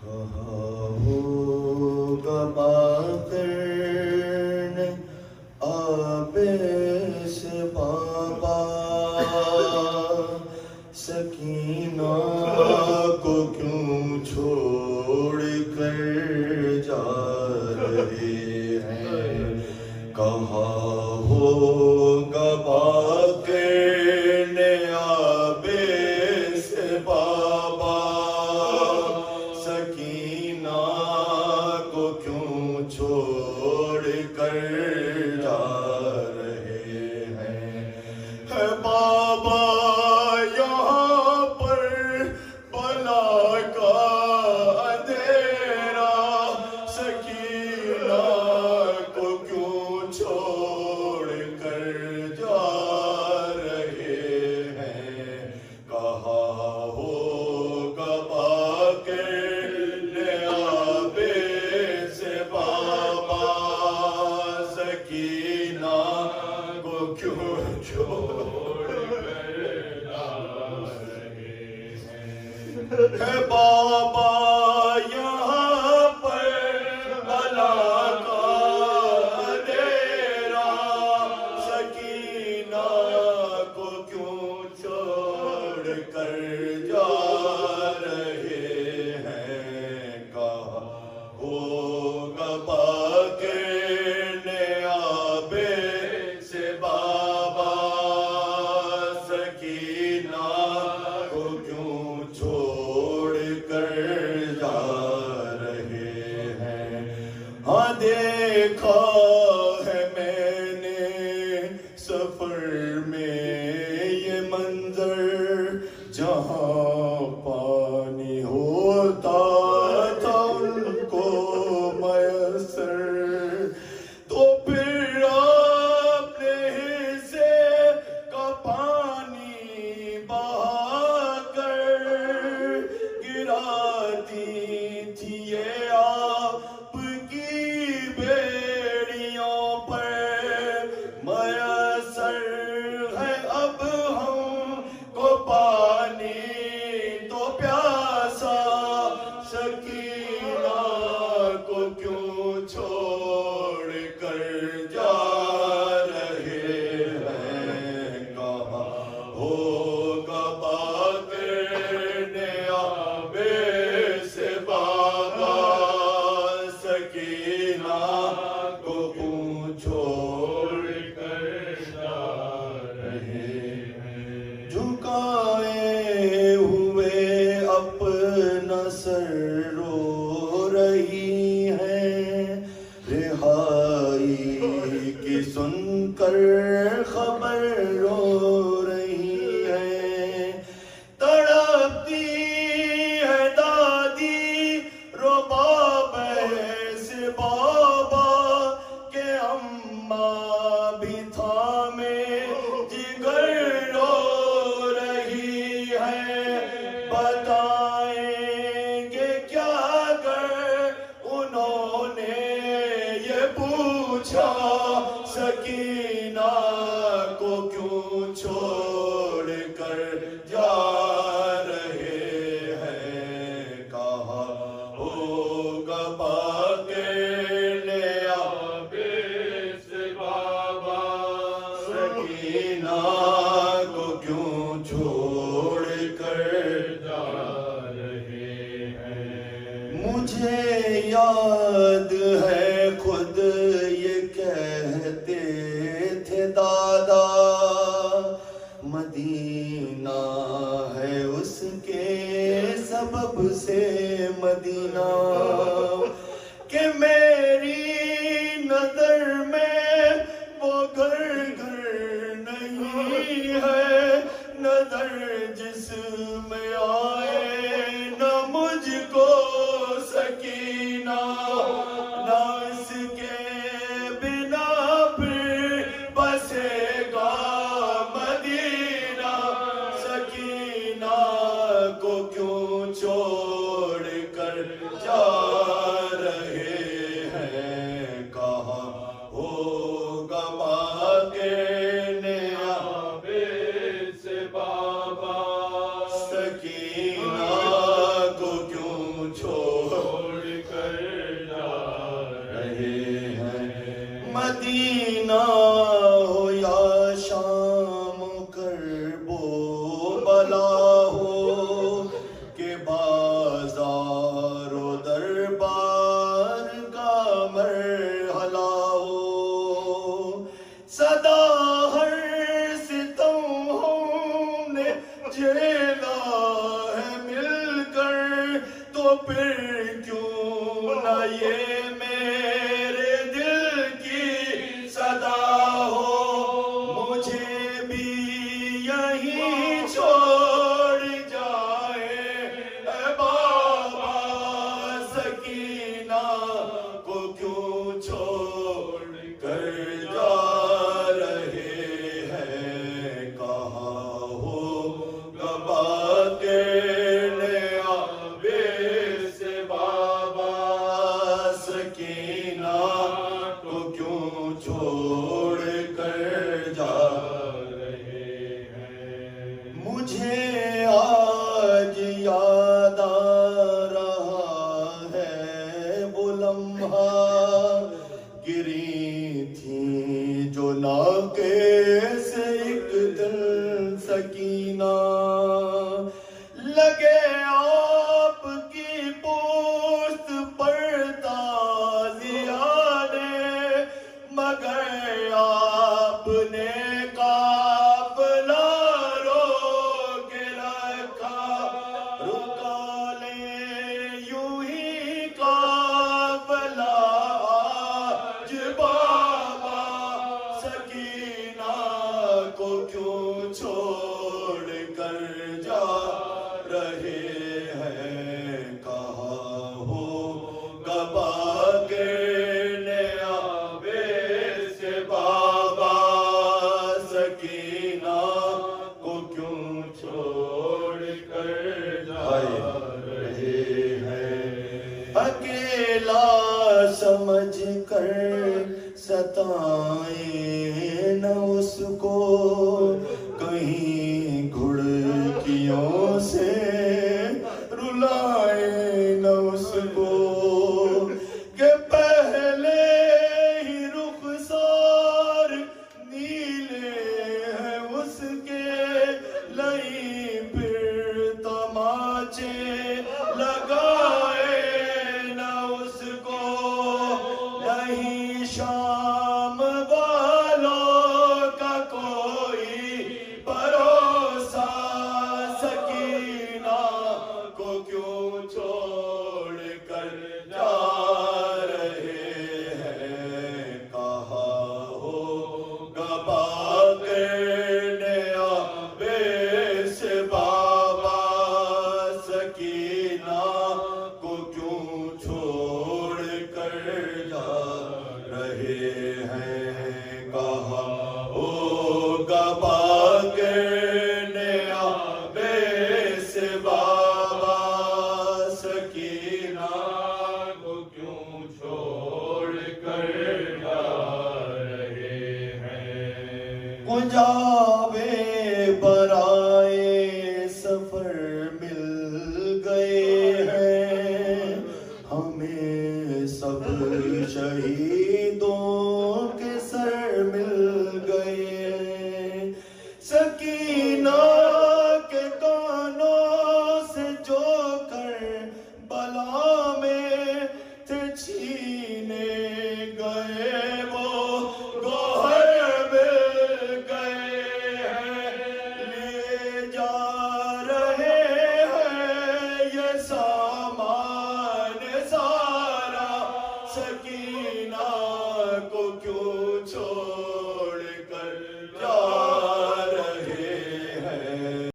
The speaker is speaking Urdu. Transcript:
کہاں ہوگا باقرن آب سے بابا، سکینہ کو کیوں چھوڑ کر جا رہے ہیں؟ کہاں ہوگا باقرن آب سے بابا، سکینہ کو کیوں چھوڑ کر جا رہے ہیں؟ ہے بابا یہاں پر بلا کا اندھیرا، سکینہ کو کیوں چھوڑ کر جا رہے ہیں؟ کہاں ہوگا باقرن آب سے بابا، سکینہ کو کیوں چھوڑ کر جا رہے ہیں؟ ہے بابا یہاں پر بلا کا اندھیرا، سکینہ کو کیوں چھوڑ کر جا رہے ہیں؟ کہاں ہوگا باقرن آب سے بابا، سکینہ کو کیوں چھوڑ کر جا رہے ہیں؟ ہاں دیکھا ہے میں نے سفر میں یہ منظر، جہاں پانی ہوتا تھا ان کو میسر، تو پھر اپنے حصے کا پانی بہا کر گراتی تھی یہ آپ کی بیڑیوں پر، میسر ہے اب ہم کو پانی تو پیاسا، سکینہ کو کیوں چھوڑ کر جا رہے ہیں؟ کہاں ہوگا باقرن آب سے بابا، سکینہ کو کیوں چھوڑ کر جا رہے ہیں؟ جھکائے ہوئے اپنا سر رو رہی ہیں، رہائی کی سن کر خبر رو رہی ہے، تڑپتی ہے دادی رباب سے بابا، کہ اماں بھی تھامے جگر رو رہی ہے، بتائیں گے کیا اگر انہوں نے یہ پوچھا، سکینہ کو کیوں چھوڑ کر جا رہے ہیں؟ کہاں ہوگا باقرن آب سے بابا، سکینہ کو کیوں چھوڑ کر جا رہے ہیں؟ مجھے یاد ہے خود یہ کہتے تھے دادا، مدینہ ہے اس کے سبب سے مدینہ، کہ میری نظر میں وہ گھر گھر نہیں ہے، نظر جس میں آئے نہ مجھ کو سکینہ، نہ اس کے بنا پھر بسے گا مدینہ، سکینہ کو کیوں چھوڑ کر جا رہے ہیں؟ کہاں ہوگا باقرن آب سے بابا، سکینہ کو کیوں چھوڑ مدینہ ہو یا شام کرب و بلا ہو کہ بازار و دربار کا مرحلہ ہو صدا ہر ستم ہم نے جھیلا ہے مل کر تو پھر کیوں نہ یہ میرے دل کی صدا ہو مجھے بھی یہیں چھوڑ جائے اے بابا سکینہ کو کیوں چھوڑ کر جا رہے ہیں کہاں ہو گبا کے آبے سے بابا سکینہ کو کیوں چھوڑ کر جا رہے ہیں مجھے آج یاد آ رہا ہے وہ لمحہ گری تھی جو ناکے سے ایک دن سکینہ لگے آپ کی پوست پر تازیاں نے مگر آپ نے قافلہ روک رکھا رکا لے یوں ہی قافلہ آج بابا سکینہ کو کیوں چھوڑ کر جا رہے ہیں کہاں ہو گبا گرنے آبے سے بابا سکینہ کو کیوں چھوڑ کر جا رہے ہیں اکیلا سمجھ کر ستائیں نہ اس کو کہیں گھڑکیوں سے رلائیں نہ اس کو کہ پہلے ہی رخسار نیلے ہیں اس کے لئی پھر تماچے لگائے نہ اس کو نہیں شام والوں کا کوئی بھروسہ سکینہ کو کیوں چھوڑ کر جا رہے ہیں کہاں ہو گبا کرنے آبے سے بابا سکینہ کو کیوں چھوڑ کر جا رہے ہیں کہاں ہو گبا کرنے آبے سے بابا سکینہ کو کیوں چھوڑ کر جا رہے ہیں کجاوے برائے سفر مل گئے ہیں ہمیں سب شہیدوں کے سر مل گئے سکینہ کے کانوں سے جو کر بلا